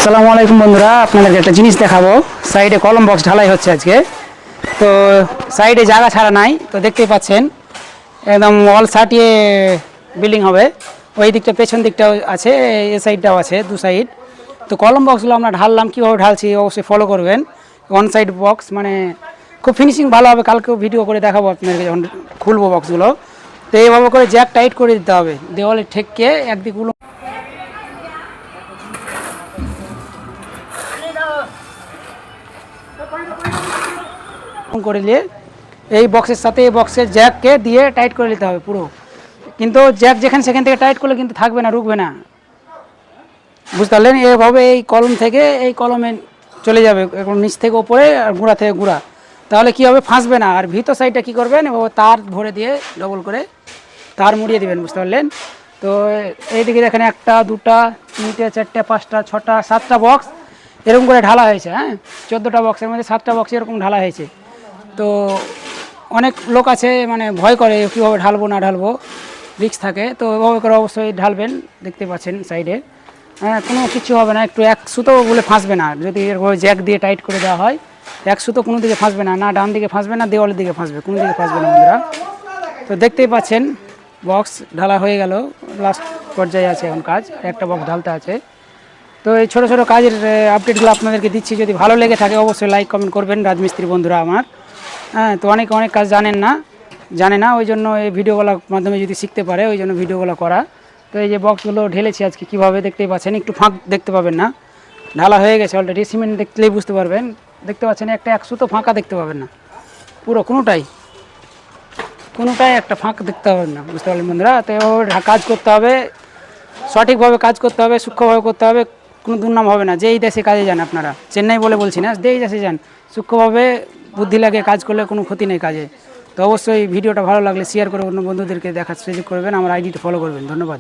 আসসালামু আলাইকুম বন্ধুরা, আপনাদেরকে একটা জিনিস দেখাবো। সাইডে কলম বক্স ঢালাই হচ্ছে আজকে। তো সাইডে জায়গা ছাড়া নাই, তো দেখতেই পাচ্ছেন একদম ওয়াল সাটিয়ে বিল্ডিং হবে। ওই দিকটা পেছন দিকটাও আছে, এই সাইডটাও আছে, দু সাইড। তো কলম বক্সগুলো আমরা ঢাললাম, কীভাবে ঢালছি অবশ্যই ফলো করবেন। ওয়ান সাইড বক্স মানে খুব ফিনিশিং ভালো হবে, কালকেও ভিডিও করে দেখাবো আপনাদেরকে যখন খুলবো বক্সগুলো। তো এইভাবে করে জ্যাক টাইট করে দিতে হবে, দেওয়ালে ঠেকিয়ে একদিকগুলো করে নিয়ে এই বক্সের সাথে এই বক্সের জ্যাককে দিয়ে টাইট করে নিতে হবে পুরো। কিন্তু জ্যাক যেখানে সেখান থেকে টাইট করলে কিন্তু থাকবে না, রুকবে না, বুঝতে পারলেন? এইভাবে এই কলম থেকে এই কলমে চলে যাবে, নিচ থেকে ওপরে আর গুঁড়া থেকে গুঁড়া, তাহলে কি হবে, ফাঁসবে না। আর ভিতর সাইডটা কী করবেন, তার ভরে দিয়ে ডবল করে তার মুড়িয়ে দেবেন, বুঝতে পারলেন? তো এইদিকে দেখেন একটা দুটা তিনটে চারটে পাঁচটা ছটা সাতটা বক্স এরকম করে ঢালা হয়েছে। হ্যাঁ, 14টা বক্সের মধ্যে 7টা বক্স এরকম ঢালা হয়েছে। তো অনেক লোক আছে মানে ভয় করে কীভাবে ঢালবো না ঢালবো, রিস্ক থাকে। তো ওভাবে করে অবশ্যই ঢালবেন, দেখতে পাচ্ছেন সাইডে। হ্যাঁ, কোনো কিছু হবে না, একটু এক সুতো বলে ফাঁসবে না যদি এরকম জ্যাক দিয়ে টাইট করে দেওয়া হয়। এক সুতো কোনো দিকে ফাঁসবে না, না ডান দিকে ফাঁসবে না দেওয়ালের দিকে ফাঁসবে, কোনো দিকে ফাঁসবে না বন্ধুরা। তো দেখতেই পাচ্ছেন বক্স ঢালা হয়ে গেল, লাস্ট পর্যায়ে আছে এখন কাজ, একটা বক্স ঢালতে আছে। তো এই ছোটো ছোটো কাজের আপডেটগুলো আপনাদেরকে দিচ্ছি। যদি ভালো লেগে থাকে অবশ্যই লাইক কমেন্ট করবেন রাজমিস্ত্রি বন্ধুরা আমার। হ্যাঁ, তো অনেক কাজ জানে না, ওই জন্য এই ভিডিওগুলোর মাধ্যমে যদি শিখতে পারে ওই জন্য ভিডিওগুলো করা। তো এই যে বক্সগুলো ঢেলেছি আজকে কীভাবে দেখতেই পাচ্ছেন, একটু ফাঁক দেখতে পাবেন না, ঢালা হয়ে গেছে অলরেডি, সিমেন্ট দেখলেই বুঝতে পারবেন। দেখতে পাচ্ছেন একটা এক সুতো ফাঁকা দেখতে পাবেন না, পুরো কোনোটাই একটা ফাঁক দেখতে পাবেন না, বুঝতে পারলেন বন্ধুরা? তো এভাবে কাজ করতে হবে, সঠিকভাবে কাজ করতে হবে, সূক্ষ্মভাবে করতে হবে, কোনো দুর্নাম হবে না। যেই দেশে কাজে যান আপনারা, চেন্নাই বলে বলছি না, যেই দেশে যান সূক্ষ্মভাবে বুদ্ধি লাগে কাজ করলে কোনো ক্ষতি নেই কাজে। তো অবশ্যই ভিডিওটা ভালো লাগলে শেয়ার করে অন্য বন্ধুদেরকে দেখার সুযোগ করবেন, আমার আইডিটা ফলো করবেন। ধন্যবাদ।